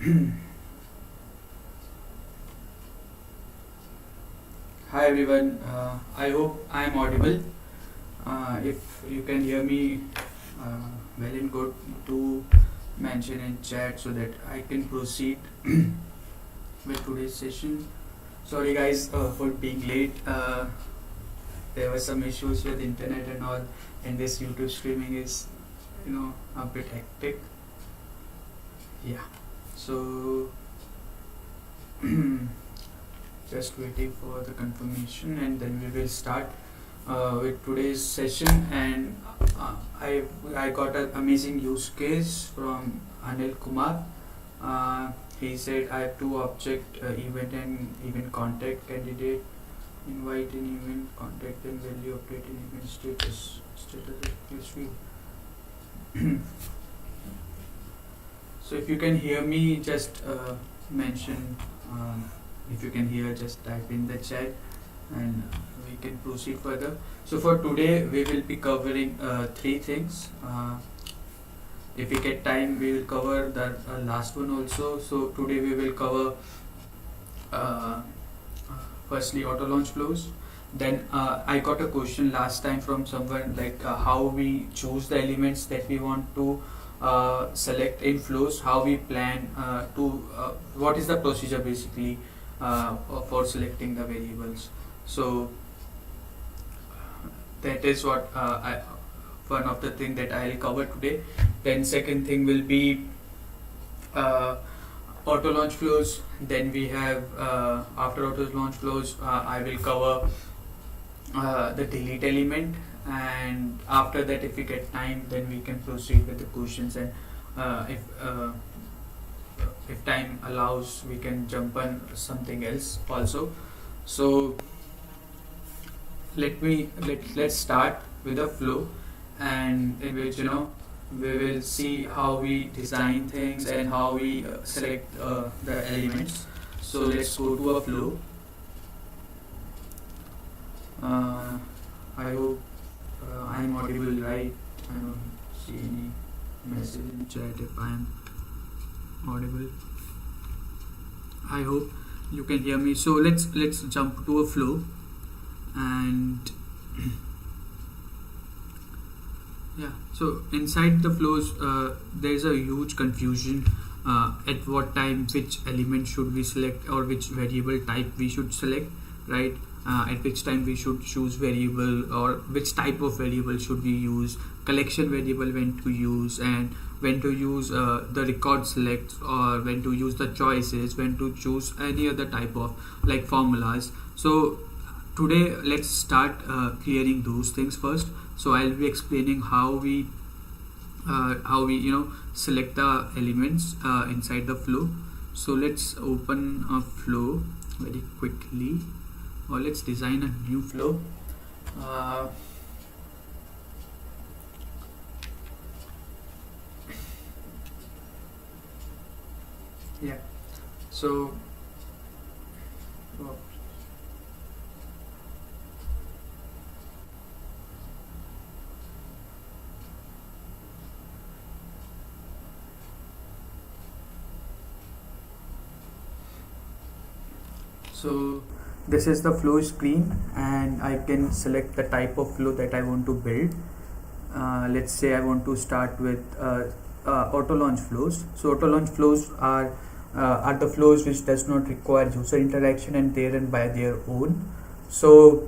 Hi everyone, I hope I am audible. If you can hear me well and good, do mention in chat so that I can proceed with today's session. Sorry guys for being late. There were some issues with internet and all, and this YouTube streaming is, a bit hectic. Yeah. So just waiting for the confirmation and then we will start with today's session. And I got an amazing use case from Anil Kumar. He said I have two object, event and event contact candidate, invite in event contact and value update in event status request field. So if you can hear me, just mention. If you can hear, just type in the chat and we can proceed further. So for today we will be covering three things. If we get time we will cover the last one also. So today we will cover firstly auto launch flows. Then I got a question last time from someone like how we choose the elements that we want to select in flows, how we plan to what is the procedure basically for selecting the variables. So that is what one of the thing that I'll cover today. Then second thing will be auto launch flows. Then we have after auto launch flows I will cover the delete element, and after that if we get time then we can proceed with the questions, and if time allows we can jump on something else also. So let's start with a flow, and in which we will see how we design things and how we select the elements. So let's go to a flow. I hope I am audible, right? I don't see any message in chat if I am audible. I hope you can hear me. So let's jump to a flow, and yeah. So inside the flows, there is a huge confusion at what time which element should we select or which variable type we should select, right? At which time we should choose variable, or which type of variable should we use, collection variable when to use, and when to use the record select, or when to use the choices, when to choose any other type of like formulas. So today let's start clearing those things first. So I'll be explaining how we select the elements inside the flow. So let's open a flow very quickly, or let's design a new flow. Yeah. So so this is the flow screen, and I can select the type of flow that I want to build. Let's say I want to start with auto launch flows. So auto launch flows are the flows which does not require user interaction and they run by their own. So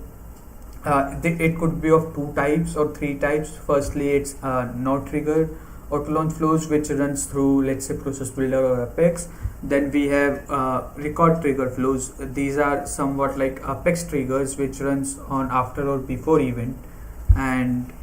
it could be of two types or three types. Firstly, it's not triggered auto launch flows which runs through, let's say, process builder or Apex. Then we have record trigger flows. These are somewhat like Apex triggers which runs on after or before event. And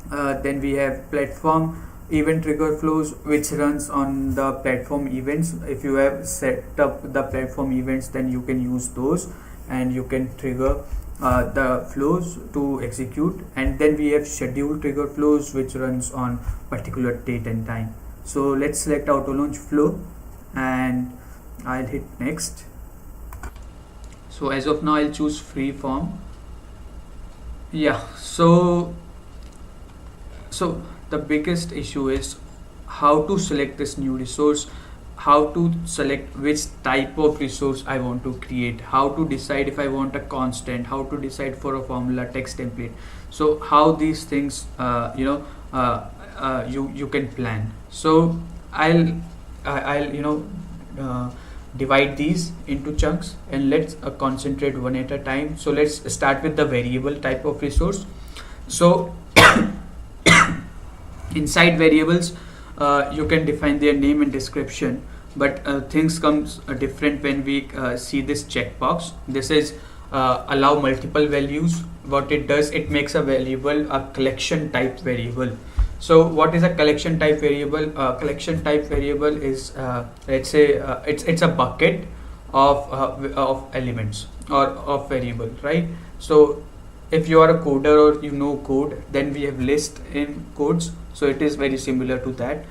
then we have platform event trigger flows which runs on the platform events. If you have set up the platform events, then you can use those and you can trigger the flows to execute. And then we have scheduled trigger flows which runs on particular date and time. So let's select auto launch flow and I'll hit next. So as of now I'll choose free form. Yeah, so the biggest issue is how to select this new resource. how to select which type of resource I want to create, how to decide if I want a constant, how to decide for a formula text template. So how these things you can plan. So I'll divide these into chunks, and let's concentrate one at a time. So let's start with the variable type of resource. So inside variables, you can define their name and description, but things comes different when we see this checkbox. This is allow multiple values. What it does, it makes a variable a collection type variable. So what is a collection type variable? Collection type variable is let's say it's a bucket of elements or of variable, right? So if you are a coder or you know code, then we have list in codes, so it is very similar to that.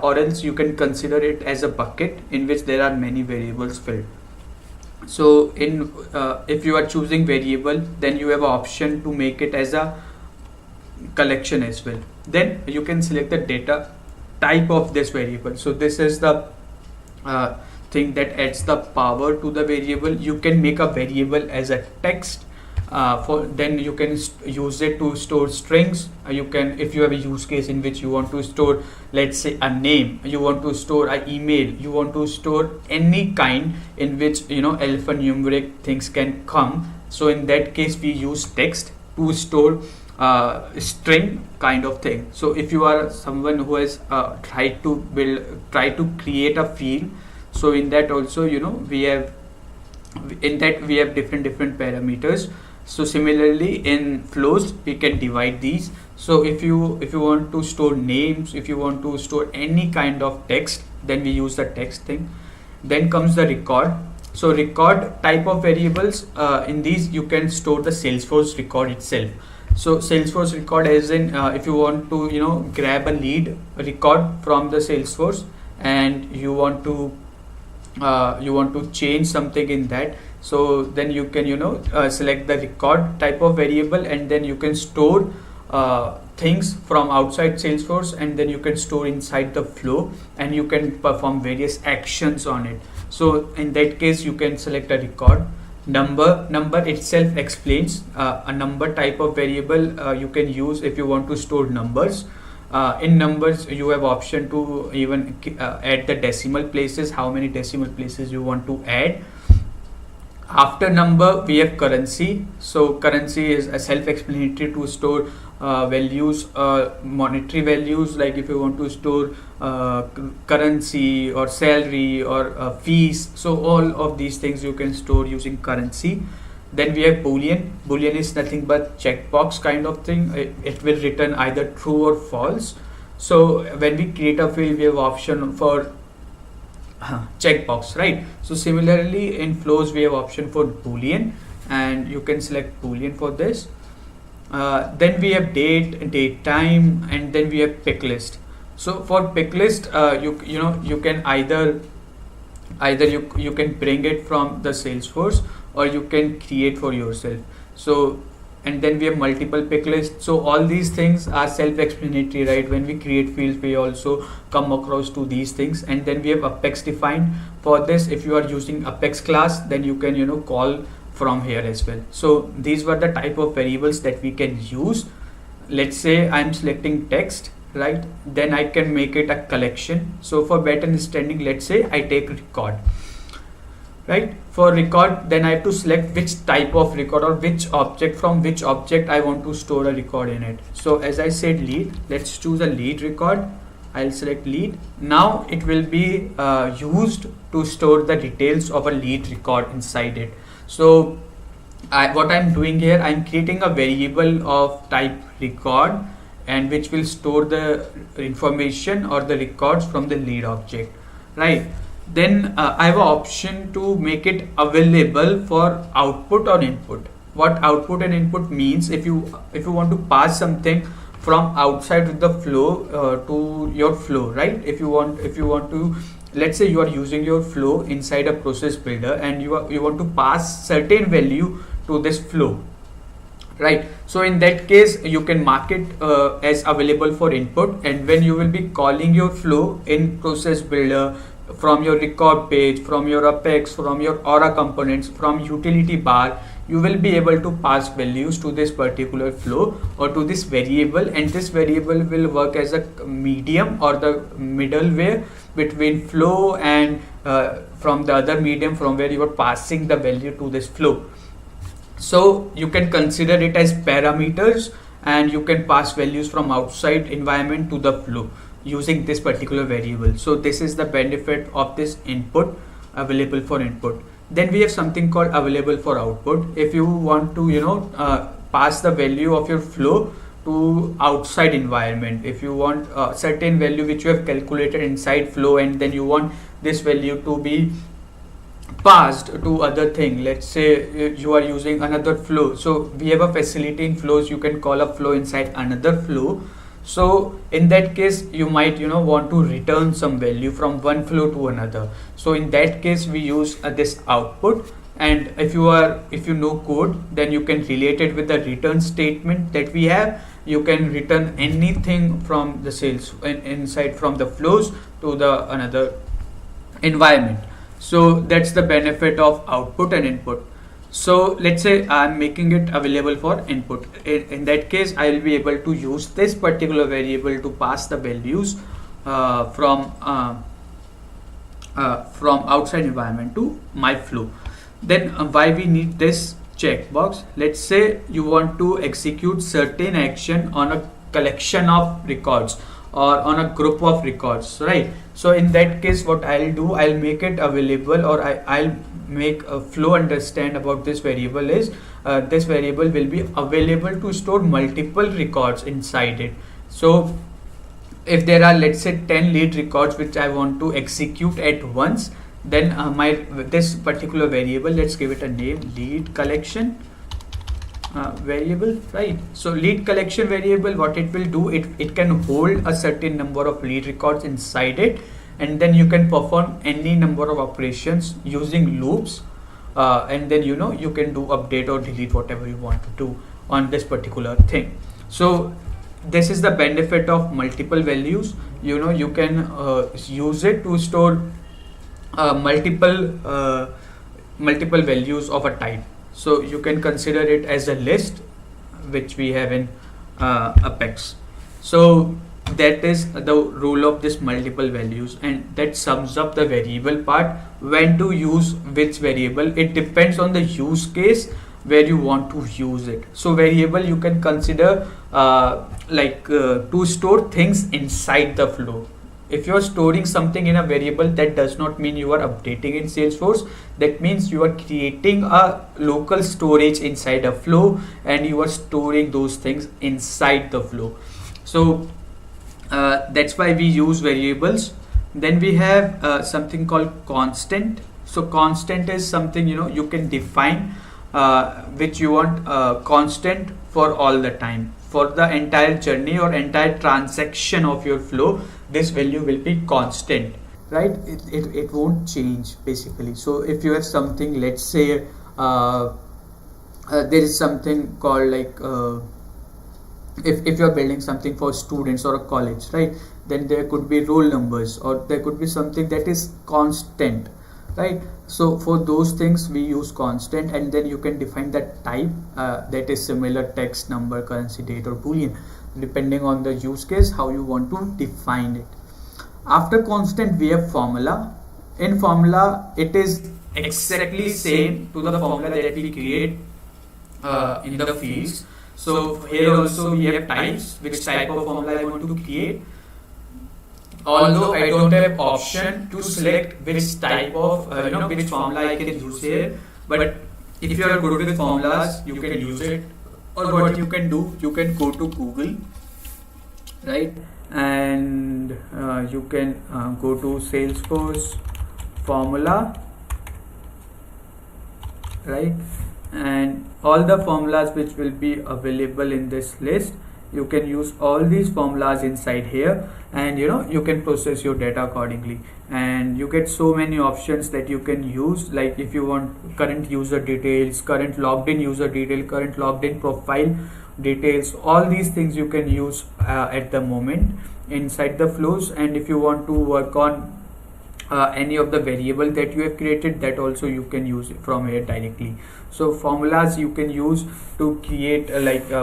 Or else you can consider it as a bucket in which there are many variables filled. So in if you are choosing variable, then you have an option to make it as a collection as well. Then you can select the data type of this variable. So this is the thing that adds the power to the variable. You can make a variable as a text. Then you can use it to store strings. You can, if you have a use case in which you want to store, let's say, a name, you want to store an email, you want to store any kind in which alphanumeric things can come. So in that case, we use text to store string kind of thing. So if you are someone who has tried to create a field, so in that also we have different parameters. So similarly in flows we can divide these. So if you want to store names, if you want to store any kind of text, then we use the text thing. Then comes the record. So record type of variables, in these you can store the Salesforce record itself. So Salesforce record, as in if you want to grab a lead record from the Salesforce and you want to change something in that, so then you can select the record type of variable, and then you can store things from outside Salesforce, and then you can store inside the flow, and you can perform various actions on it. So in that case you can select a record. Number itself explains a number type of variable you can use if you want to store numbers. In numbers you have option to even add the decimal places, how many decimal places you want to add. After number we have currency. So currency is a self-explanatory to store values, monetary values, like if you want to store currency or salary or fees. So all of these things you can store using currency. Then we have boolean. Boolean is nothing but checkbox kind of thing. It will return either true or false. So when we create a field, we have option for checkbox, right? So similarly in flows we have option for boolean, and you can select boolean for this. Then we have date time, and then we have pick list. So for pick list, you can either you can bring it from the Salesforce, or you can create for yourself. So, and then we have multiple pick lists. So all these things are self-explanatory, right? When we create fields, we also come across to these things. And then we have apex defined. For this, if you are using apex class, then you can call from here as well. So these were the type of variables that we can use. Let's say I'm selecting text, right? Then I can make it a collection. So for better understanding, let's say I take record, right? For record, then I have to select which type of record, or from which object I want to store a record in it. So as I said, lead, let's choose a lead record. I'll select lead. Now it will be used to store the details of a lead record inside it. So what I'm doing here, I'm creating a variable of type record, and which will store the information or the records from the lead object, right? Then I have an option to make it available for output or input. What output and input means, if you want to pass something from outside with the flow to your flow, right? If you want to, let's say you are using your flow inside a process builder, and you want to pass certain value to this flow, right? So in that case you can mark it as available for input, and when you will be calling your flow in process builder from your record page, from your apex, from your aura components, from utility bar, you will be able to pass values to this particular flow or to this variable, and this variable will work as a medium or the middleware between flow and from the other medium from where you are passing the value to this flow. So you can consider it as parameters, and you can pass values from outside environment to the flow using this particular variable. So this is the benefit of this input, available for input. Then we have something called available for output. If you want to pass the value of your flow to outside environment, if you want a certain value which you have calculated inside flow, and then you want this value to be passed to other thing, let's say you are using another flow. So we have a facility in flows, you can call a flow inside another flow. So in that case you might want to return some value from one flow to another. So in that case we use this output, and if you know code, then you can relate it with the return statement that we have. You can return anything from the sales inside from the flows to the another environment. So that's the benefit of output and input. So let's say I'm making it available for input. In that case, I will be able to use this particular variable to pass the values from outside environment to my flow. Then why we need this checkbox? Let's say you want to execute certain action on a collection of records or on a group of records, right? So in that case, what I'll do, I'll make it available, or I'll make a flow understand about this variable is this variable will be available to store multiple records inside it. So if there are, let's say, 10 lead records which I want to execute at once, then this particular variable, let's give it a name, lead collection variable, right? So lead collection variable, what it will do, it can hold a certain number of lead records inside it, and then you can perform any number of operations using loops, and then you can do update or delete whatever you want to do on this particular thing. So this is the benefit of multiple values. You can use it to store multiple values of a type. So you can consider it as a list which we have in Apex. So that is the role of this multiple values, and that sums up the variable part. When to use which variable, it depends on the use case where you want to use it. So variable you can consider to store things inside the flow. If you are storing something in a variable, that does not mean you are updating in Salesforce. That means you are creating a local storage inside a flow, and you are storing those things inside the flow. So that's why we use variables. Then we have something called constant. So constant is something you can define which you want constant for all the time, for the entire journey or entire transaction of your flow. This value will be constant, right? It won't change basically. So if you have something, let's say there is something called if you are building something for students or a college, right, then there could be roll numbers, or there could be something that is constant, right? So for those things we use constant, and then you can define that type that is similar, text, number, currency, date, or boolean, depending on the use case how you want to define it. After constant we have formula. In formula it is exactly same to the formula that we create in the fields. So here also we have types, which type of formula I want to create. Although I don't have option to select which type of which formula I can use here, but if you are good with formulas, you can use it. Or what you can do, you can go to Google, right, and you can go to Salesforce formula, right, and all the formulas which will be available in this list, you can use all these formulas inside here, and you can process your data accordingly, and you get so many options that you can use. Like if you want current user details, current logged in user detail, current logged in profile details, all these things you can use at the moment inside the flows. And if you want to work on any of the variable that you have created, that also you can use it from here directly. So formulas you can use to create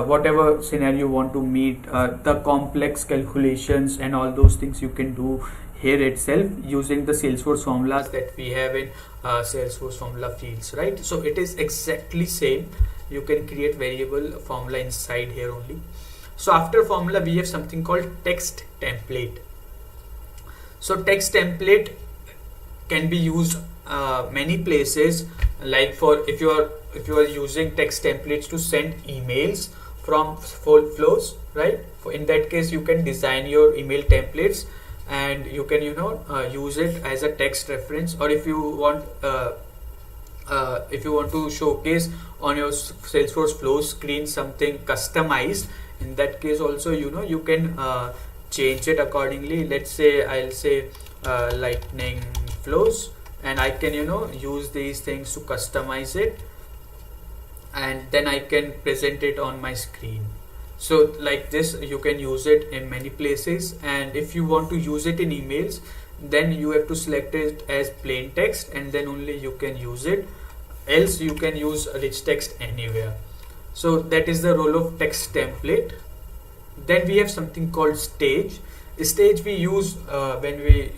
whatever scenario you want to meet, the complex calculations and all those things you can do here itself using the Salesforce formulas that we have in Salesforce formula fields, right? So it is exactly same. You can create variable formula inside here only. So after formula we have something called text template. So text template can be used many places, like for if you are using text templates to send emails from flows, right? In that case you can design your email templates and you can use it as a text reference, or if you want to showcase on your Salesforce flow screen something customized, in that case also you can change it accordingly. Let's say I'll say lightning flows, and I can use these things to customize it, and then I can present it on my screen. So like this you can use it in many places, and if you want to use it in emails, then you have to select it as plain text and then only you can use it, else you can use rich text anywhere. So that is the role of text template. Then we have something called stage. Stage we use when we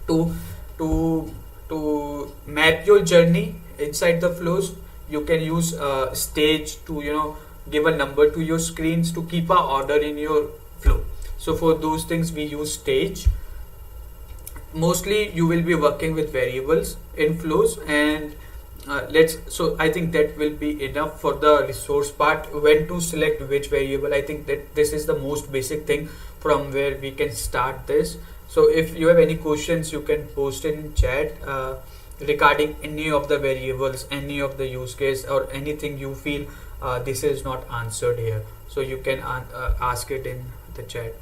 to map your journey inside the flows. You can use stage to give a number to your screens to keep a order in your flow. So for those things we use stage. Mostly you will be working with variables in flows, and so I think that will be enough for the resource part. When to select which variable, I think that this is the most basic thing from where we can start this. So if you have any questions, you can post it in chat regarding any of the variables, any of the use case, or anything you feel this is not answered here. So you can ask it in the chat.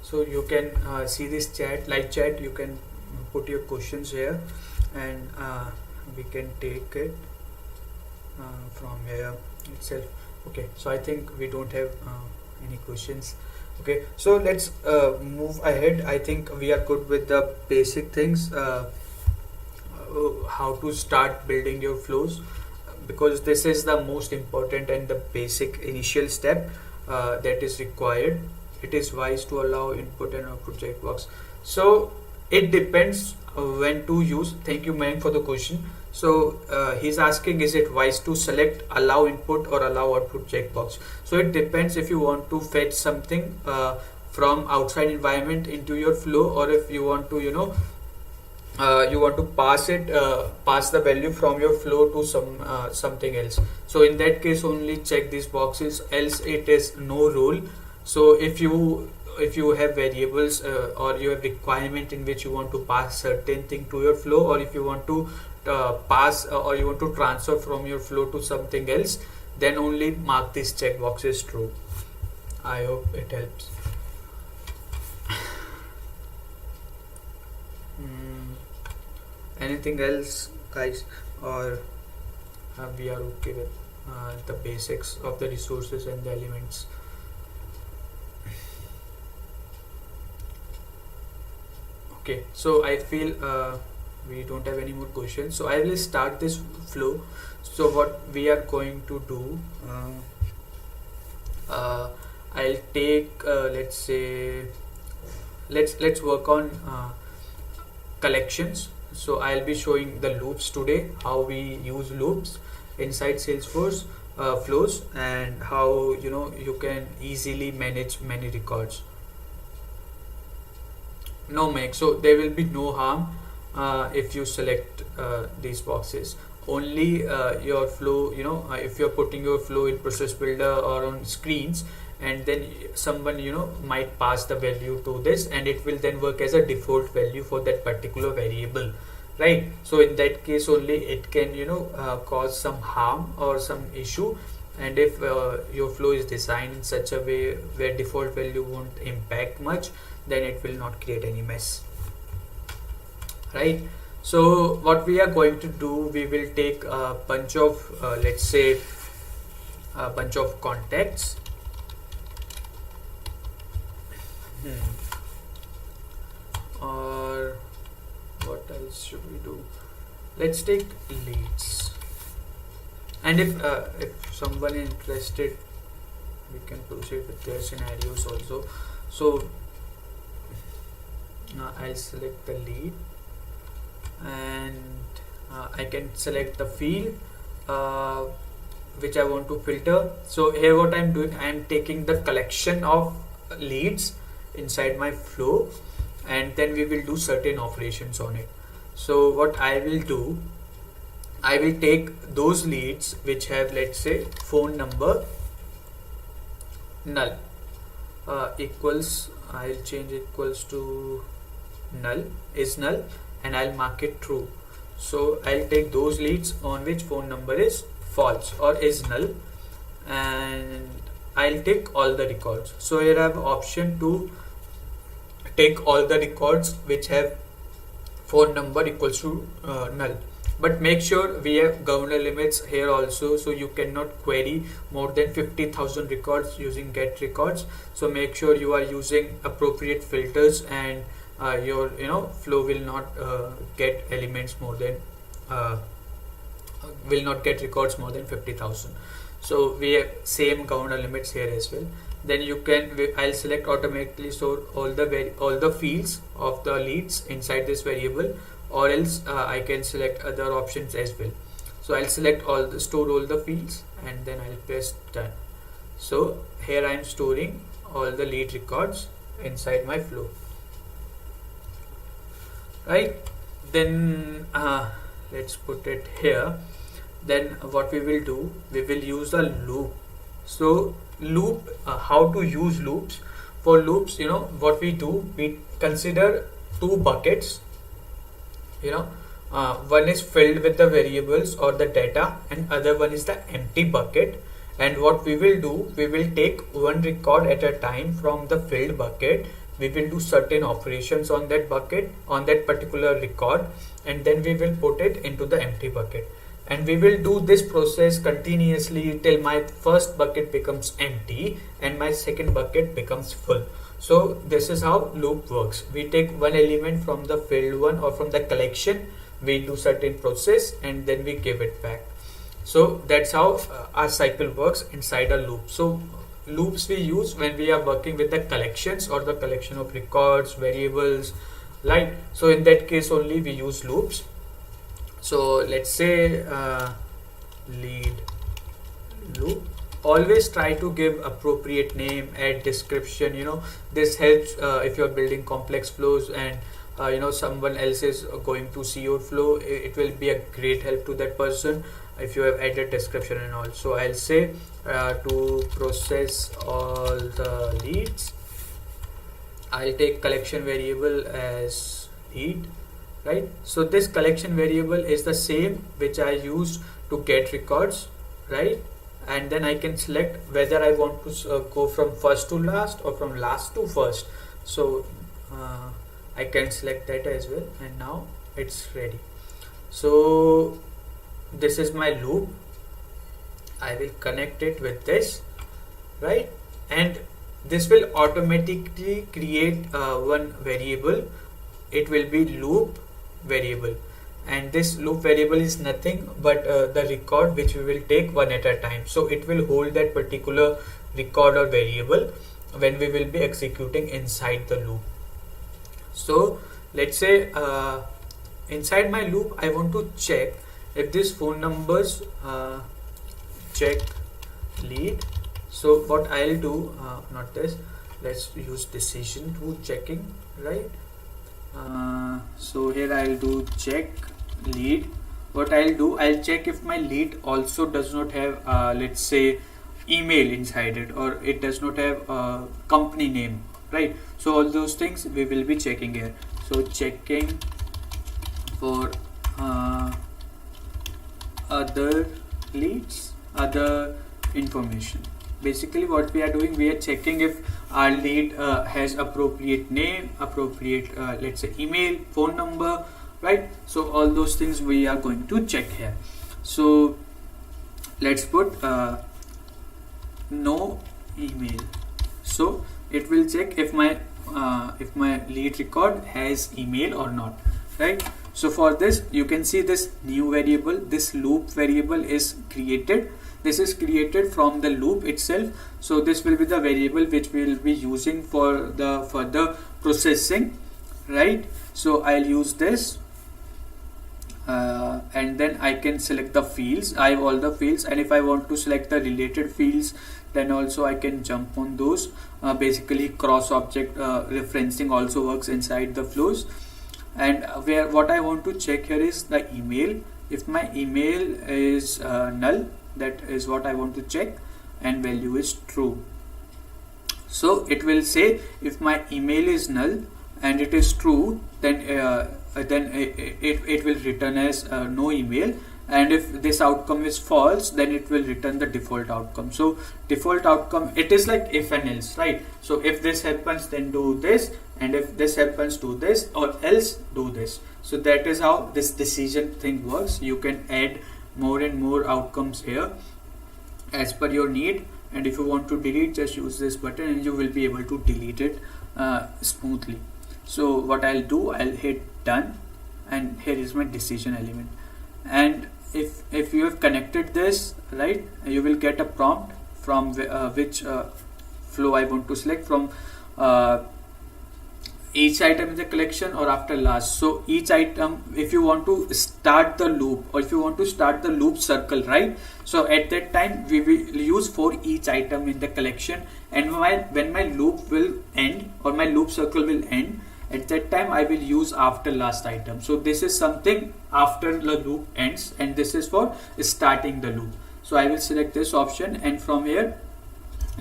So you can see this chat, live chat. You can put your questions here, and we can take it from here itself. Okay, so I think we don't have any questions. Okay, so let's move ahead. I think we are good with the basic things, how to start building your flows, because this is the most important and the basic initial step that is required. It is wise to allow input and output checkbox. So it depends when to use. Thank you, man, for the question. So he's asking, is it wise to select allow input or allow output checkbox? So it depends if you want to fetch something from outside environment into your flow, or if you want to you want to pass the value from your flow to something else. So in that case only check these boxes, else it is no rule. So if you have variables or you have requirement in which you want to pass certain thing to your flow, or if you want to pass or you want to transfer from your flow to something else, then only mark these checkboxes true. I hope it helps. Anything else, guys, or we are okay with the basics of the resources and the elements? Okay, so I feel we don't have any more questions, so I will start this flow. So what we are going to do, I'll take let's say let's work on collections. So I'll be showing the loops today, how we use loops inside Salesforce flows, and how you can easily manage many records. No, Meg, so there will be no harm if you select these boxes. only your flow, if you're putting your flow in process builder or on screens, and then someone might pass the value to this, and it will then work as a default value for that particular variable, right? So in that case only it can cause some harm or some issue. And if your flow is designed in such a way where default value won't impact much, then it will not create any mess, right? So what we are going to do, we will take a bunch of let's say a bunch of contacts. Or what else should we do? Let's take leads, and if someone is interested, we can proceed with their scenarios also. So I'll select the lead, and I can select the field which I want to filter. So here what I'm doing, I'm taking the collection of leads inside my flow, and then we will do certain operations on it. So what I will do, I will take those leads which have, let's say, phone number null equals, I'll change equals to null, is null, and I'll mark it true. So I'll take those leads on which phone number is false or is null, and I'll take all the records. So here I have option to take all the records which have phone number equals to null, but make sure we have governor limits here also. So you cannot query more than 50,000 records using get records. So make sure you are using appropriate filters, and your flow will not get elements more than will not get records more than 50,000. So we have same governor limits here as well. Then you can, I'll select automatically store all the fields of the leads inside this variable, or else I can select other options as well. So I'll select store all the fields, and then I'll press done. So here I am storing all the lead records inside my flow, right? Then let's put it here. Then what we will do, we will use a loop. So loop, how to use loops? For loops, what we do, we consider two buckets. One is filled with the variables or the data, and other one is the empty bucket. And what we will do, we will take one record at a time from the filled bucket. We will do certain operations on that bucket, on that particular record, and then we will put it into the empty bucket. And we will do this process continuously till my first bucket becomes empty and my second bucket becomes full. So this is how loop works. We take one element from the filled one or from the collection, we do certain process, and then we give it back. So that's how our cycle works inside a loop. So loops we use when we are working with the collections or the collection of records, variables, right? So in that case only we use loops. So let's say lead loop. Always try to give appropriate name, add description. This helps if you're building complex flows, and someone else is going to see your flow. It will be a great help to that person if you have added description and all. So I'll say to process all the leads, I'll take collection variable as lead, right? So this collection variable is the same which I used to get records, right? And then I can select whether I want to go from first to last or from last to first. So I can select that as well, and now it's ready. So this is my loop. I will connect it with this, right? And this will automatically create one variable. It will be loop variable, and this loop variable is nothing but the record which we will take one at a time. So it will hold that particular record or variable when we will be executing inside the loop. So let's say inside my loop I want to check if this phone numbers check lead. So what I'll do, not this, let's use decision to checking, right? So here I'll do check lead what I'll do, I'll check if my lead also does not have let's say email inside it, or it does not have company name, right? So all those things we will be checking here. So checking for other leads, other information. Basically what we are doing, we are checking if our lead has appropriate name, appropriate let's say email, phone number, right? So all those things we are going to check here. So let's put no email. So it will check if my lead record has email or not, right? So for this you can see this new variable, this loop variable is created. This is created from the loop itself. So this will be the variable which we will be using for the further processing, right? So I'll use this and then I can select the fields. I have all the fields, and if I want to select the related fields, then also I can jump on those. Basically cross object referencing also works inside the flows. And what I want to check here is the email. If my email is null, that is what I want to check, and value is true. So it will say if my email is null and it is true, then it will return as no email, and if this outcome is false, then it will return the default outcome. So default outcome, it is like if and else, right? So if this happens, then do this, and if this happens, do this, or else do this. So that is how this decision thing works. You can add more and more outcomes here as per your need, and if you want to delete, just use this button and you will be able to delete it smoothly. So what I'll do, I'll hit done, and here is my decision element. And if you have connected this, right, you will get a prompt from which flow I want to select, from each item in the collection or after last. So each item, if you want to start the loop, or if you want to start the loop circle, right? So at that time we will use for each item in the collection, and when my loop will end, or my loop circle will end, at that time I will use after last item. So this is something after the loop ends, and this is for starting the loop. So I will select this option, and from here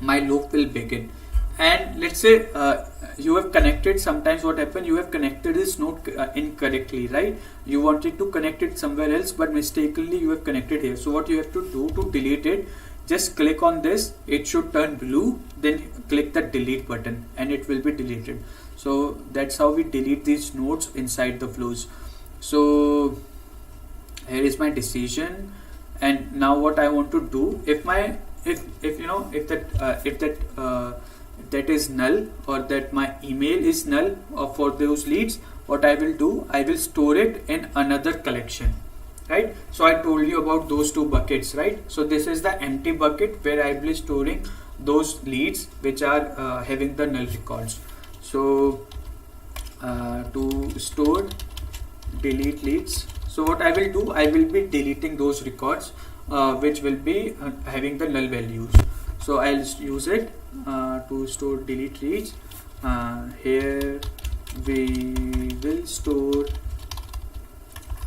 my loop will begin. And let's say you have connected, sometimes what happens, you have connected this node incorrectly, right? You wanted to connect it somewhere else, but mistakenly you have connected here. So what you have to do to delete it, just click on this, it should turn blue, then click the delete button and it will be deleted. So that's how we delete these nodes inside the flows. So here is my decision, and now what I want to do, if that is null, or that my email is null for those leads, what I will do, I will store it in another collection, right? So I told you about those two buckets, right? So this is the empty bucket where I will be storing those leads which are having the null records. So to store delete leads, so what I will do, I will be deleting those records which will be having the null values. So I'll use it to store delete leads. Here we will store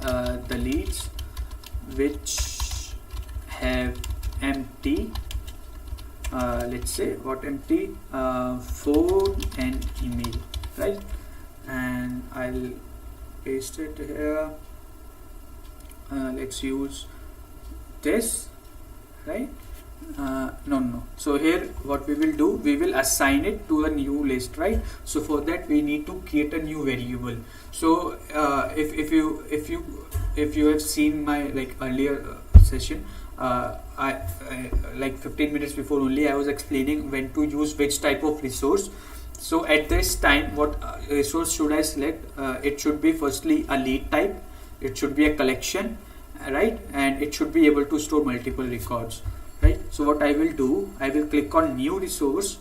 the leads which have empty, let's say what empty, phone and email, right? And I'll paste it here. Let's use this, right? No. So here what we will do, we will assign it to a new list, right? So for that we need to create a new variable. So if you have seen my earlier session, I like 15 minutes before only, I was explaining when to use which type of resource. So at this time, what resource should I select? It should be firstly a lead type, it should be a collection, right? And it should be able to store multiple records, right? So what I will do, I will click on new resource,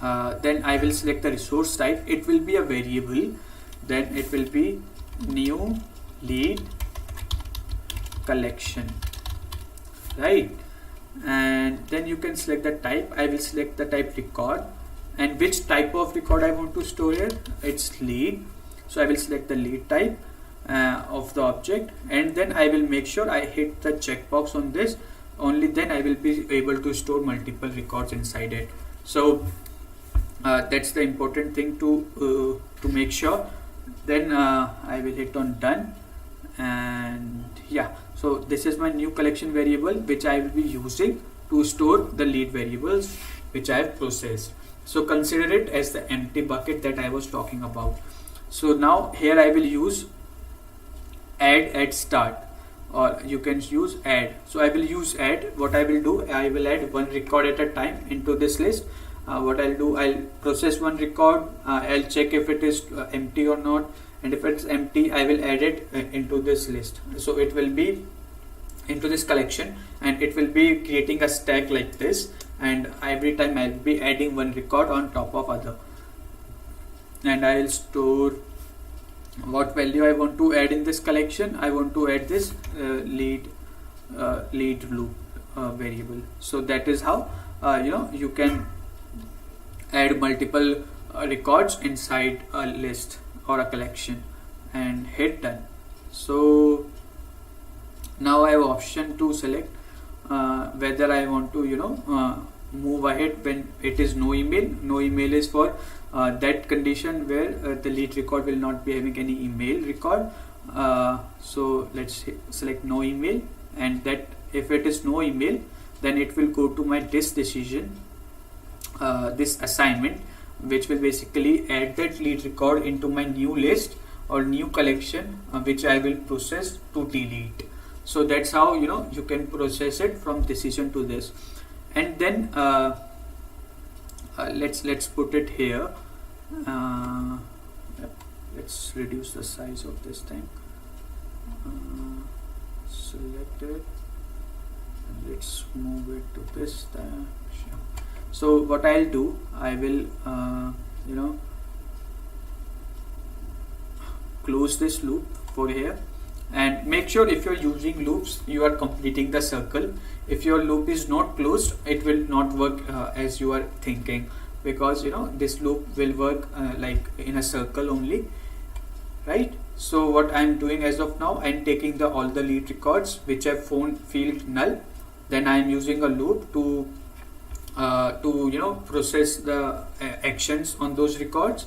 then I will select the resource type. It will be a variable, then it will be new lead collection, right? And then you can select the type. I will select the type record, and which type of record I want to store here, it's lead. So I will select the lead type, of the object, and then I will make sure I hit the checkbox on this. Only then I will be able to store multiple records inside it. So that's the important thing to make sure. Then I will hit on done, and yeah, so this is my new collection variable which I will be using to store the lead variables which I have processed. So consider it as the empty bucket that I was talking about. So now here I will use add at start, or you can use add. So I will use add. What I will do, I will add one record at a time into this list. What I'll do, I'll process one record, I'll check if it is empty or not, and if it's empty I will add it into this list. So it will be into this collection, and it will be creating a stack like this, and every time I'll be adding one record on top of other, and I'll store what value I want to add in this collection. I want to add this lead loop variable. So that is how you can add multiple records inside a list or a collection, and hit done. So now I have option to select whether I want to move ahead when it is no email. No email is for that condition where the lead record will not be having any email record. So let's select no email, and that if it is no email, then it will go to my this decision, this assignment, which will basically add that lead record into my new list or new collection which I will process to delete. So that's how you can process it from decision to this. And then let's put it here. Let's reduce the size of this thing. Select it, and let's move it to this direction. So what I'll do, I will close this loop for here, and make sure if you're using loops you are completing the circle. If your loop is not closed, it will not work as you are thinking, because this loop will work like in a circle only, right? So what I'm doing as of now, I'm taking all the lead records which have field null, then I'm using a loop to process the actions on those records.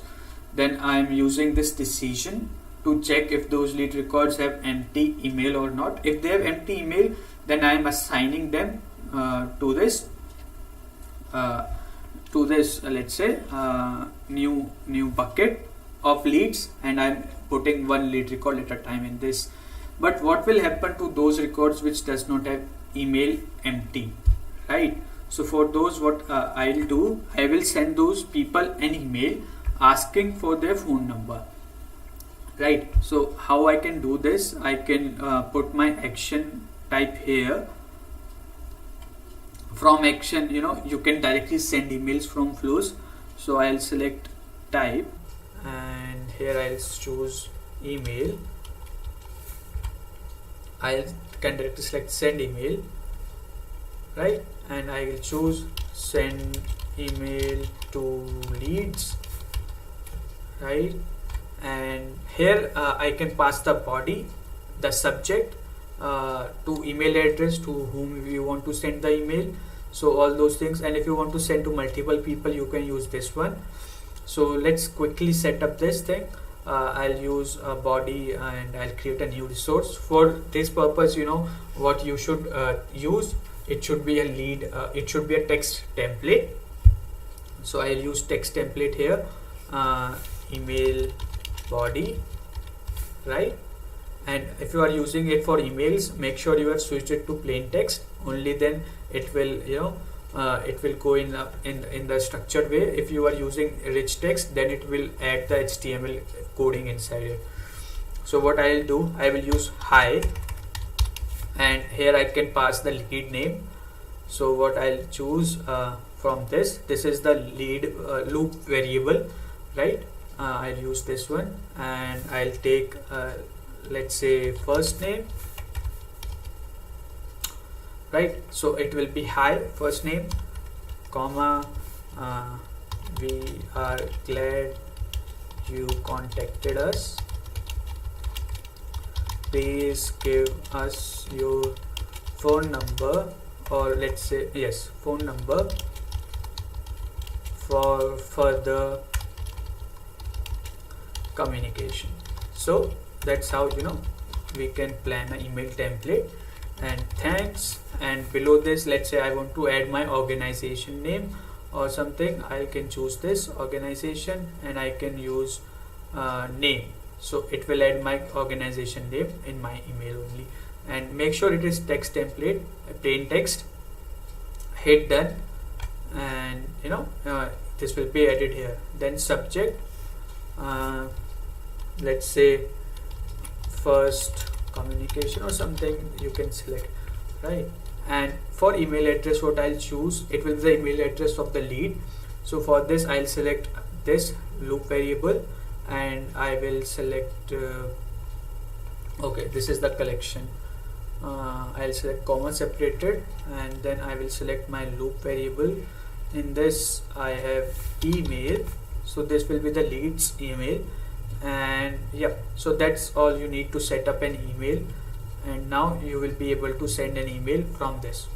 Then I'm using this decision to check if those lead records have empty email or not. If they have empty email, then I'm assigning them to this let's say new bucket of leads, and I'm putting one lead record at a time in this. But what will happen to those records which does not have email empty, right? So for those, what I'll do, I will send those people an email asking for their phone number, right? So how I can do this, I can put my action type here. From action, you can directly send emails from flows. So I'll select type, and here I'll choose email. I can directly select send email, right? And I will choose send email to leads, right? And here I can pass the body, the subject, to email address to whom you want to send the email. So all those things, and if you want to send to multiple people, you can use this one. So let's quickly set up this thing. I'll use a body, and I'll create a new resource. For this purpose, what you should use, it should be a lead, it should be a text template. So I'll use text template here, email body, right? And if you are using it for emails, make sure you have switched it to plain text. Only then it will it will go in the structured way. If you are using rich text, then it will add the HTML coding inside it. So what I'll do, I will use hi, and here I can pass the lead name. So what I'll choose from this is the lead loop variable, right? I'll use this one, and I'll take let's say first name, right? So it will be hi first name, comma, we are glad you contacted us, please give us your phone number, or let's say yes, phone number for further communication. So that's how we can plan an email template. And thanks, and below this, let's say I want to add my organization name or something, I can choose this organization and I can use name, so it will add my organization name in my email only. And make sure it is text template, plain text. Hit done, and this will be added here. Then subject, let's say first communication or something you can select, right? And for email address, what I'll choose, it will be the email address of the lead. So for this I'll select this loop variable, and I will select okay, this is the collection. I'll select comma separated, and then I will select my loop variable. In this I have email, so this will be the lead's email. And yep, so that's all you need to set up an email, and now you will be able to send an email from this.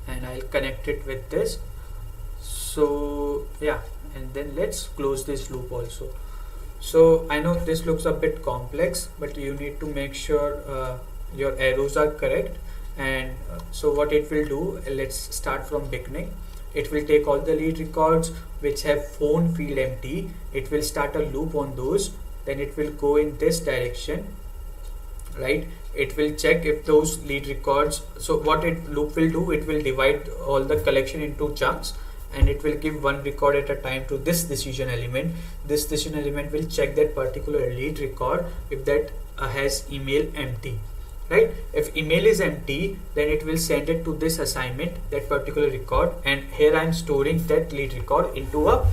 And I'll connect it with this. So yeah, and then let's close this loop also. So I know this looks a bit complex, but you need to make sure your arrows are correct. And so what it will do, let's start from beginning. It will take all the lead records which have phone field empty. It will start a loop on those. Then it will go in this direction, right? It will check if those lead records. So what loop will do, it will divide all the collection into chunks, and it will give one record at a time to this decision element. This decision element will check that particular lead record if that has email empty. Right? If email is empty, then it will send it to this assignment, that particular record, and here I am storing that lead record into a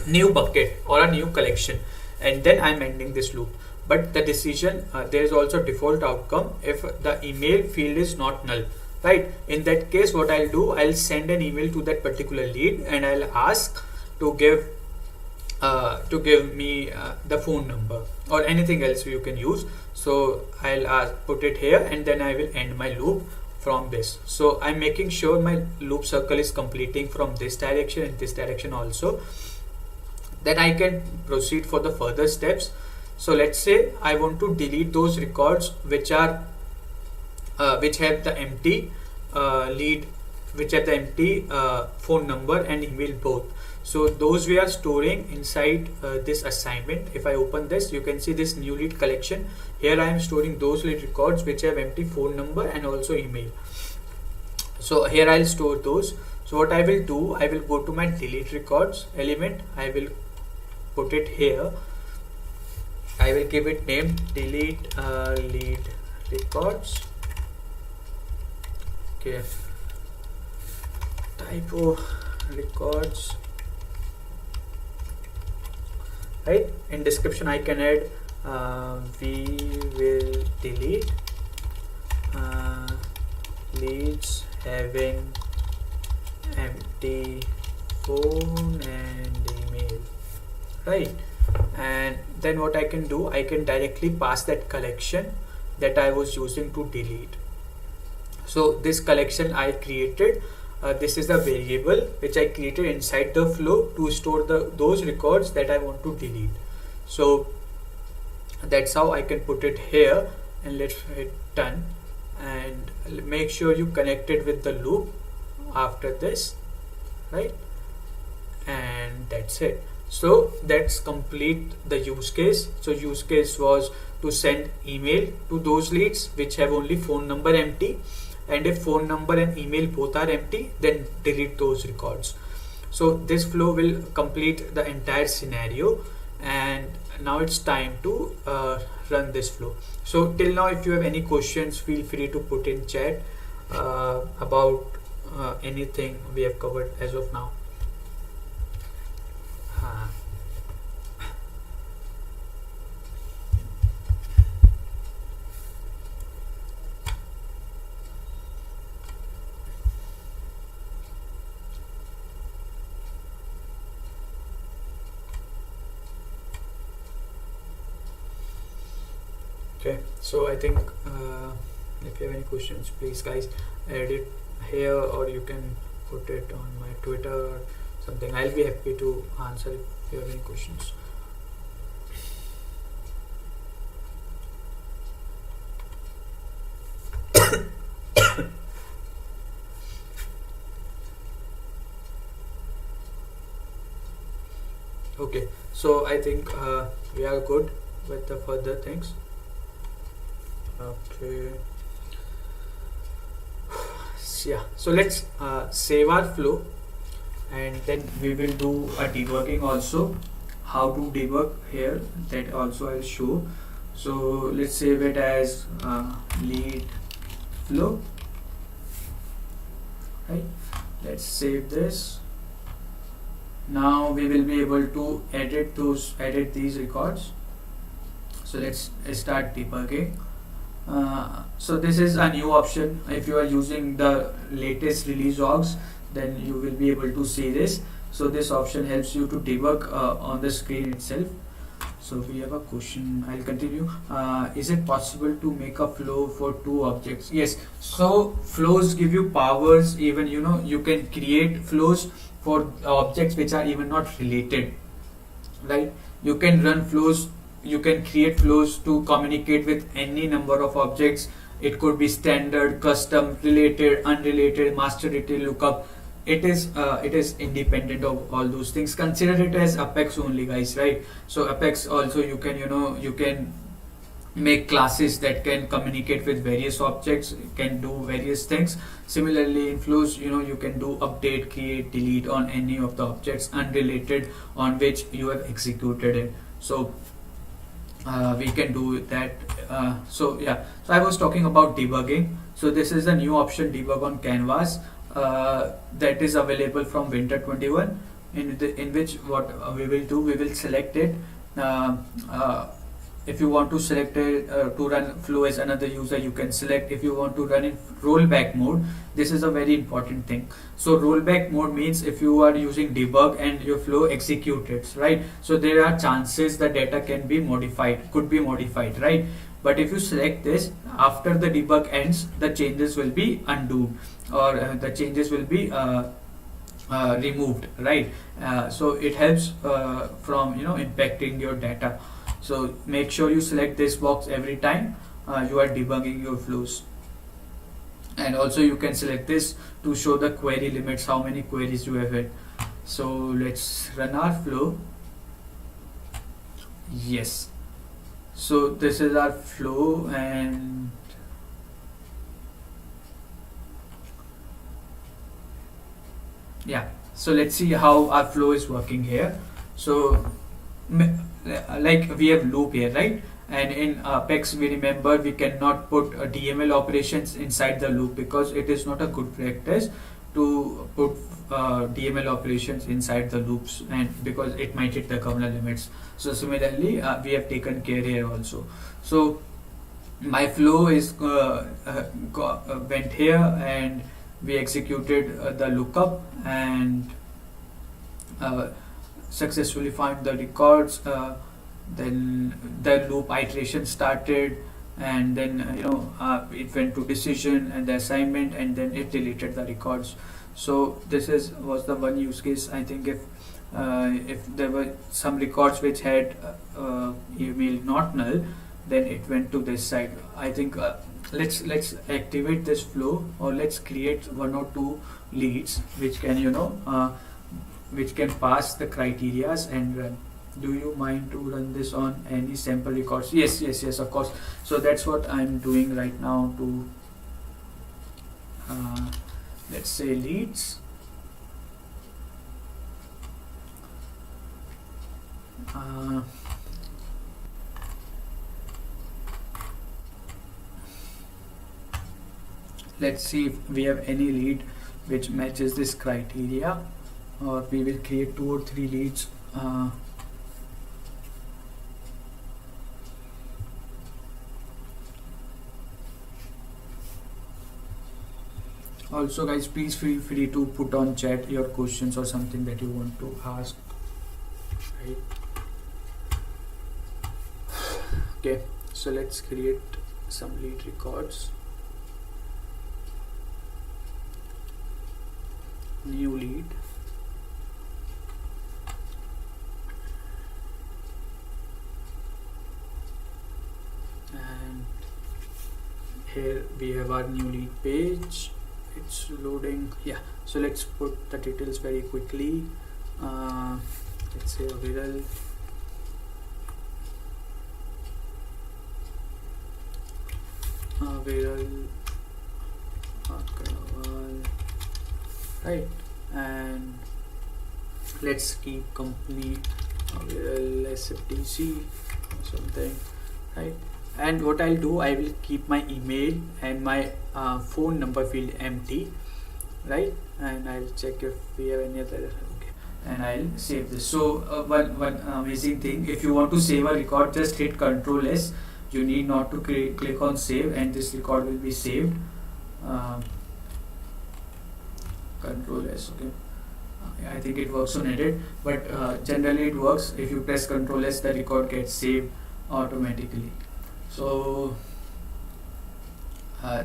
new bucket or a new collection, and then I am ending this loop. But the decision, there is also default outcome if the email field is not null. Right? In that case, what I'll do, I'll send an email to that particular lead, and I'll ask to give me the phone number or anything else you can use. So I'll put it here, and then I will end my loop from this. So I'm making sure my loop circle is completing from this direction and this direction also. Then I can proceed for the further steps. So let's say I want to delete those records which have the empty lead, which have the empty phone number and email both. So those we are storing inside this assignment. If I open this, you can see this new lead collection. Here I am storing those lead records which have empty phone number and also email. So here I'll store those. So what I will do, I will go to my delete records element. I will put it here. I will give it name delete lead records. Okay. Typo records. Right, in description I can add we will delete leads having empty phone and email, right? And then what I can do, I can directly pass that collection that I was using to delete. So this collection I created, this is the variable which I created inside the flow to store those records that I want to delete. So that's how I can put it here, and let's hit done, and make sure you connect it with the loop after this, right? And that's it. So that's complete the use case. So use case was to send email to those leads which have only phone number empty, and if phone number and email both are empty, then delete those records. So this flow will complete the entire scenario, and now it's time to run this flow. So till now, if you have any questions, feel free to put in chat about anything we have covered as of now. Okay, so I think if you have any questions, please guys add it here, or you can put it on my Twitter or something. I'll be happy to answer if you have any questions. Okay, so I think we are good with the further things. Okay, yeah, so let's save our flow, and then we will do a debugging also. How to debug here, that also I'll show. So let's save it as lead flow, right? Let's save this. Now we will be able to edit these records. So let's start debugging. So this is a new option. If you are using the latest release logs, then you will be able to see this. So this option helps you to debug on the screen itself. So we have a question. I'll continue. Is it possible to make a flow for two objects? Yes. So flows give you powers. Even you can create flows for objects which are even not related, right? You can run flows. You can create flows to communicate with any number of objects. It could be standard, custom, related, unrelated, master detail lookup. It is independent of all those things. Consider it as Apex only, guys, right? So Apex also you can make classes that can communicate with various objects, can do various things. Similarly in flows, you can do update, create, delete on any of the objects unrelated on which you have executed it. So we can do that. So I was talking about debugging. So this is a new option, debug on canvas, that is available from winter 21, in which what we will do, we will select it. If you want to select it to run flow as another user, you can select. If you want to run in rollback mode, this is a very important thing. So rollback mode means if you are using debug and your flow executes, right? So there are chances the data could be modified, right? But if you select this, after the debug ends, the changes will be undone, or the changes will be removed, right? So it helps from impacting your data. So make sure you select this box every time you are debugging your flows. And also you can select this to show the query limits, how many queries you have had. So let's run our flow. Yes, so this is our flow, and yeah, so let's see how our flow is working here. So like we have loop here, right? And in Apex, we remember we cannot put DML operations inside the loop, because it is not a good practice to put DML operations inside the loops, and because it might hit the kernel limits. So similarly, we have taken care here also. So my flow is went here, and we executed the lookup, and successfully found the records. Then the loop iteration started, and then it went to decision and the assignment, and then it deleted the records. So this was the one use case. I think if there were some records which had email not null, then it went to this side. I think let's activate this flow, or let's create one or two leads which can which can pass the criterias and run. Do you mind to run this on any sample records? Yes, of course. So that's what I'm doing right now to let's say leads. Let's see if we have any lead which matches this criteria, or we will create 2 or 3 leads. Also guys, please feel free to put on chat your questions or something that you want to ask, right? Okay, So let's create some lead records. New lead. And here we have our new lead page. It's loading. Yeah, so let's put the details very quickly. Let's say a viral right, and let's keep company viral SFTC or something, right? And what I'll do, I will keep my email and my phone number field empty, right? And I'll check if we have any other. Okay, and I'll save this. So one amazing thing, if you want to save a record, just hit Ctrl S. You need not to click on save, and this record will be saved. Ctrl S. Okay, I think it works on edit, but generally it works. If you press Ctrl S, the record gets saved automatically. So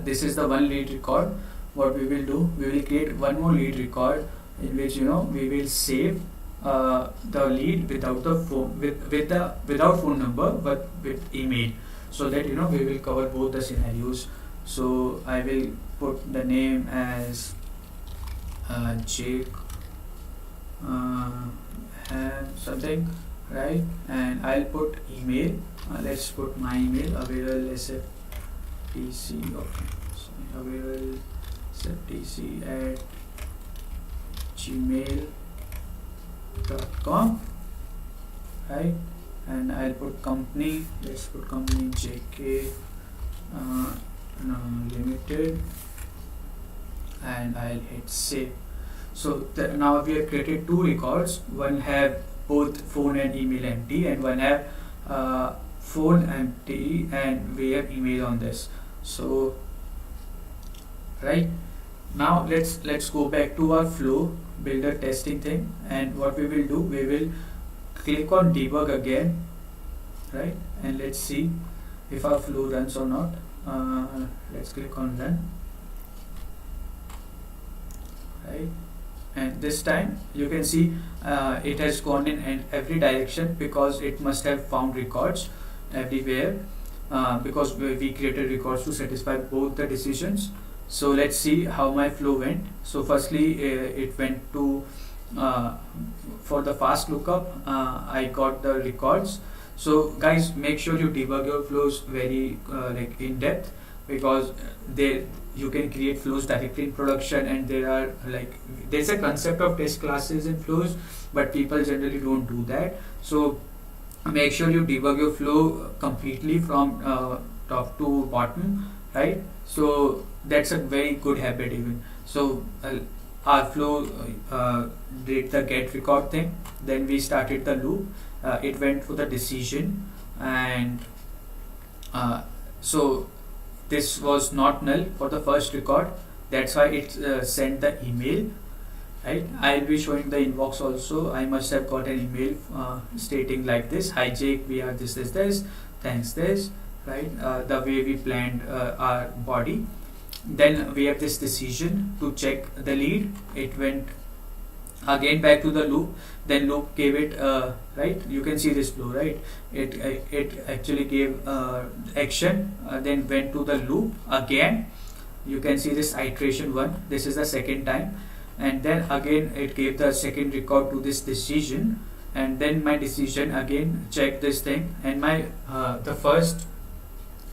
this is the one lead record. What we will do, we will create one more lead record in which we will save the lead without the phone without phone number, but with email, so that we will cover both the scenarios. So I will put the name as Jake something, right? And I'll put email. Let's put my email, available SFTC. Okay, so available SFTC at gmail.com, right? And I'll put company. Let's put company JK Limited, and I'll hit save. So now we have created two records. One have both phone and email empty, and one have phone empty and we have email on this. So right now let's go back to our flow builder testing thing, and what we will do, we will click on debug again, right? And let's see if our flow runs or not. Let's click on run, right? And this time you can see it has gone in every direction, because it must have found records everywhere, because we created records to satisfy both the decisions. So let's see how my flow went. So firstly it went to for the fast lookup, I got the records. So guys, make sure you debug your flows very like in depth, because you can create flows directly in production, and there's a concept of test classes in flows, but people generally don't do that. So make sure you debug your flow completely from top to bottom, right? So that's a very good habit even. So our flow did the get record thing, then we started the loop, it went for the decision, and so this was not null for the first record, that's why it sent the email, right? I'll be showing the inbox also. I must have got an email stating like this: hi Jake, we are this, thanks this, right? The way we planned our body. Then we have this decision to check the lead. It went again back to the loop, then loop gave it right, you can see this flow, right? It actually gave action, then went to the loop again. You can see this iteration 1, this is the second time, and then again it gave the second record to this decision, and then my decision again checked this thing, and my the first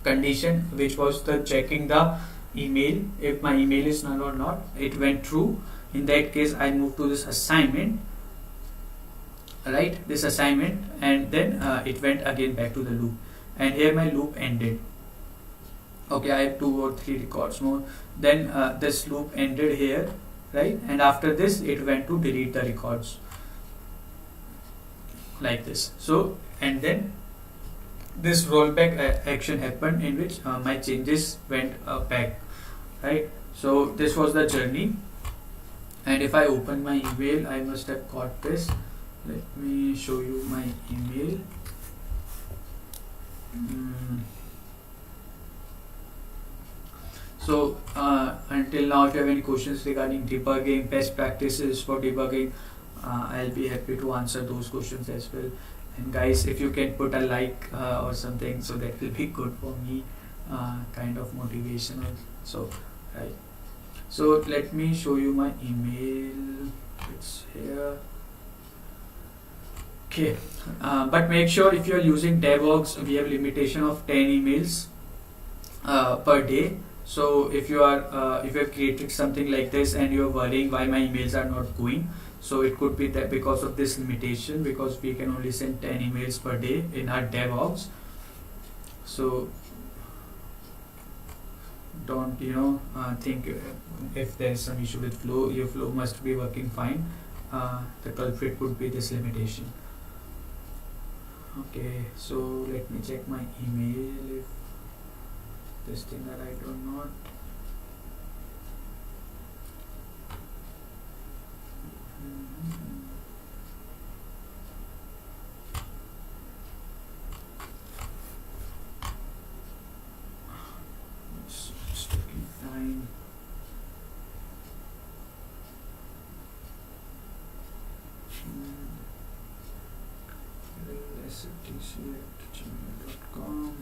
condition, which was the checking the email, if my email is null or not, it went true. In that case, I move to this assignment, right? This assignment, and then it went again back to the loop, and here my loop ended. Okay, I have 2 or 3 records more. Then this loop ended here, right? And after this, it went to delete the records like this. So, and then this rollback action happened, in which my changes went back, right? So this was the journey. And if I open my email, I must have got this. Let me show you my email. So until now, if you have any questions regarding debugging, best practices for debugging, I'll be happy to answer those questions as well. And guys, if you can put a like or something, so that will be good for me, kind of motivational. So right. So let me show you my email. It's here. Okay, but make sure if you are using DevOps, we have limitation of 10 emails per day. So if you have created something like this and you are worrying why my emails are not going, so it could be that because of this limitation, because we can only send 10 emails per day in our DevOps. So don't think if there's some issue with flow, your flow must be working fine. The culprit would be this limitation. Okay, so let me check my email if this thing that I do not. It's taking time. SFTC@gmail.com.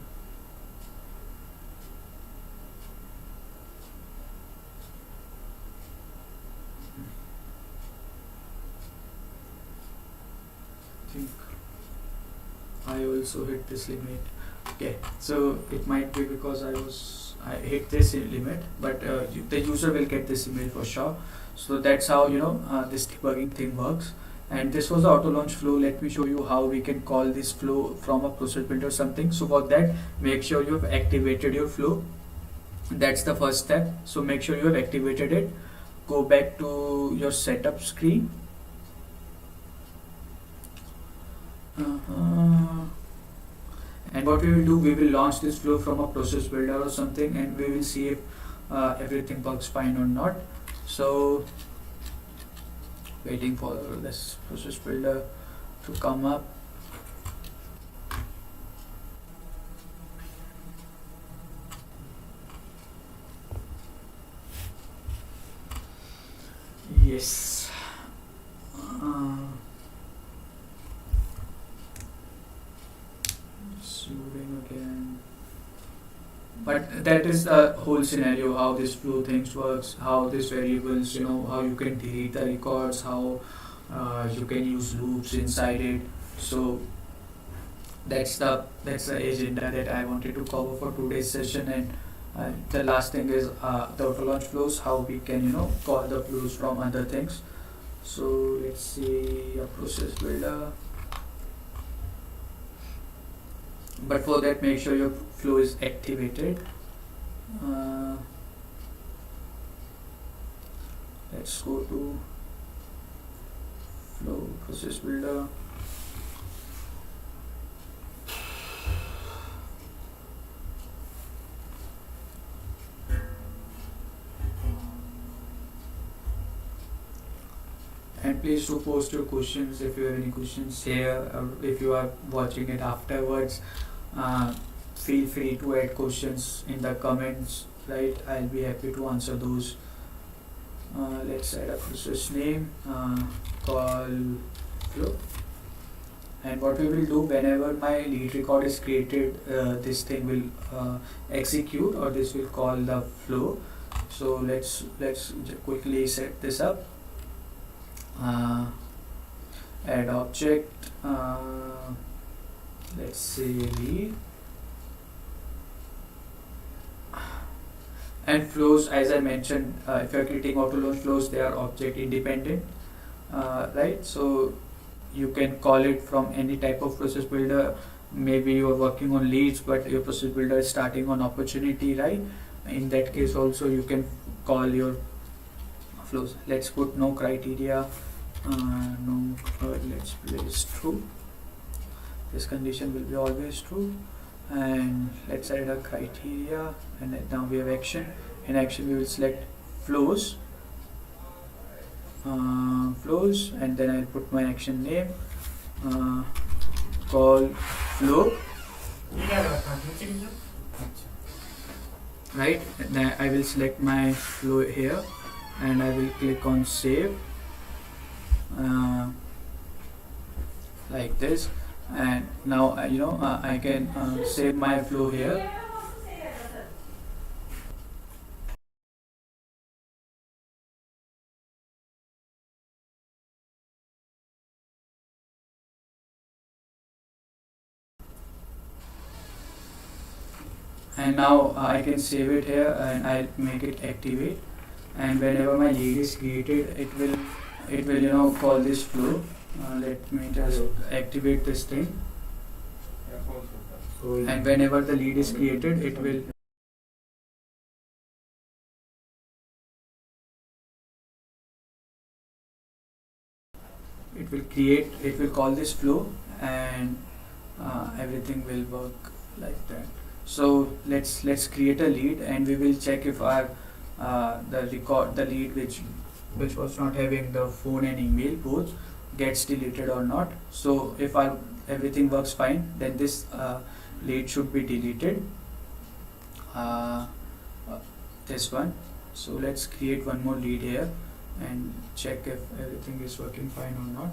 I think I also hit this limit. Okay, so it might be because I hit this limit, but the user will get this email for sure. So that's how this debugging thing works. And this was the auto launch flow. Let me show you how we can call this flow from a process builder or something. So for that, make sure you have activated your flow. That's the first step. So make sure you have activated it. Go back to your setup screen. And what we will do, we will launch this flow from a process builder or something, and we will see if everything works fine or not. So waiting for this process builder to come up. Yes. Loading again. But that is the whole scenario, how this flow things works, how this variables, how you can delete the records, how you can use loops inside it. So that's the agenda that I wanted to cover for today's session. And the last thing is the auto launch flows, how we can call the flows from other things. So let's see a process builder. But for that, make sure your flow is activated. Let's go to flow process builder. And please do post your questions if you have any questions here, or if you are watching it afterwards. Feel free to add questions in the comments, right? I'll be happy to answer those. Let's add a process name, call flow. And what we will do, whenever my lead record is created, this thing will execute, or this will call the flow. So let's quickly set this up. Add object, let's say lead. And flows, as I mentioned, if you're creating auto launch flows, they are object independent, right? So you can call it from any type of process builder. Maybe you are working on leads, but your process builder is starting on opportunity, right? In that case also you can call your flows. Let's put no criteria. No, let's place true. This condition will be always true. And let's add a criteria, and now we have action. In action we will select flows, and then I'll put my action name, call flow. right? Then I will select my flow here and I will click on save, like this. And now I can save my flow here. And now I can save it here and I'll make it activate, and whenever my lead is created, it will call this flow. Let me just activate this thing, and whenever the lead is created, it will call this flow, and everything will work like that. So let's create a lead, and we will check if our the lead which was not having the phone and email both gets deleted or not. So if our everything works fine, then this lead should be deleted, uh, this one. So let's create one more lead here and check if everything is working fine or not.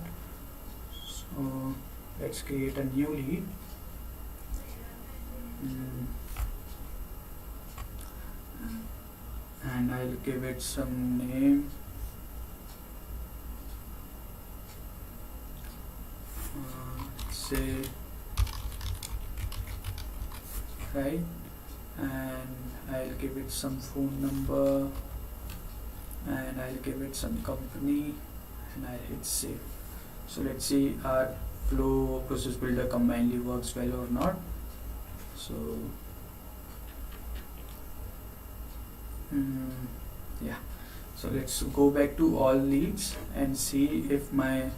So let's create a new lead. And I'll give it some name. Say right, and I'll give it some phone number, and I'll give it some company, and I'll hit save. So let's see our flow process builder combinedly works well or not. So yeah, so let's go back to all leads and see if my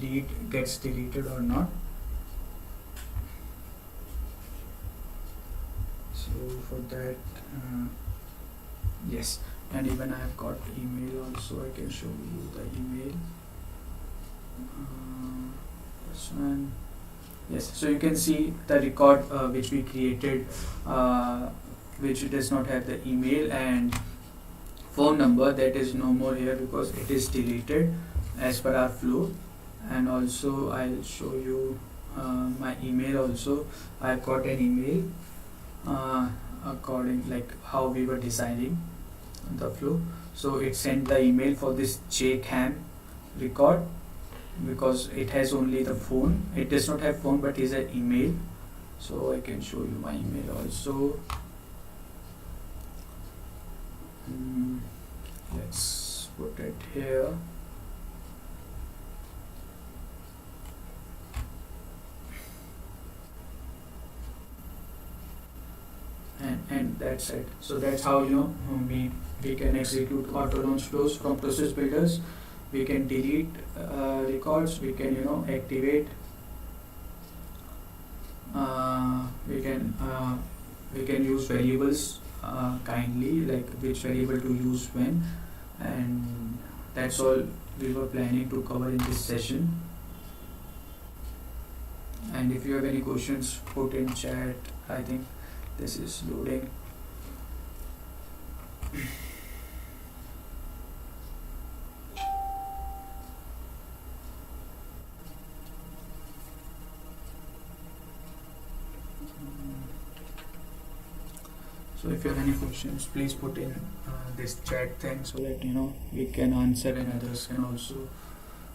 lead gets deleted or not. So for that, yes, and even I have got email also. I can show you the email. This one, yes. So you can see the record which we created, which does not have the email and phone number, that is no more here because it is deleted as per our flow. And also I'll show you my email also. I've got an email according like how we were designing the flow. So it sent the email for this JCAM record because it has only the phone. It does not have phone but is an email. So I can show you my email also. Let's put it here. And that's it. So that's how we can execute auto launch flows from process builders. We can delete records. We can activate. We can use variables kindly, like which variable to use when, and that's all we were planning to cover in this session. And if you have any questions, put in chat. I think this is loading. So if you have any questions, please put in this chat thing so that we can answer and others can also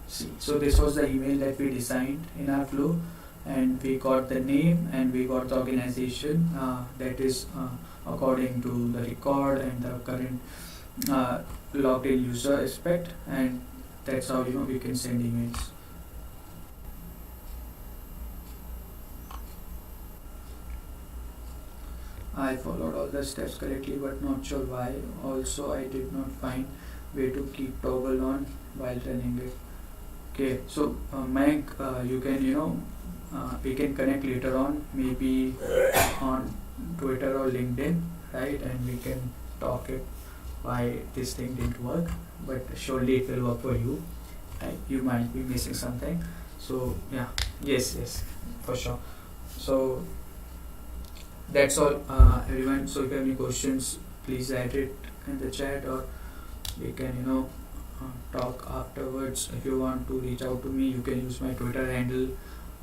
see. So this was the email that we designed in our flow, and we got the name and we got the organization that is according to the record and the current logged in user aspect, and that's how we can send emails. I followed all the steps correctly but not sure why. Also I did not find way to keep toggle on while running it. Okay, so Mayank, you can we can connect later on, maybe on Twitter or LinkedIn, right? And we can talk it why this thing didn't work, but surely it will work for you. Right? You might be missing something. So yeah, yes, for sure. So That's all, everyone. So if you have any questions, please add it in the chat, or we can talk afterwards. If you want to reach out to me, you can use my Twitter handle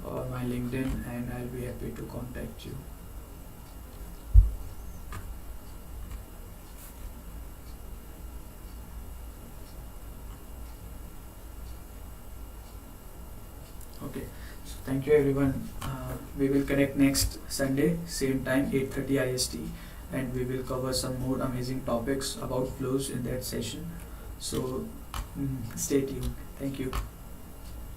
or my LinkedIn, and I'll be happy to contact you. Okay, so thank you everyone. We will connect next Sunday, same time, 8:30 IST, and we will cover some more amazing topics about flows in that session. So stay tuned. Thank you.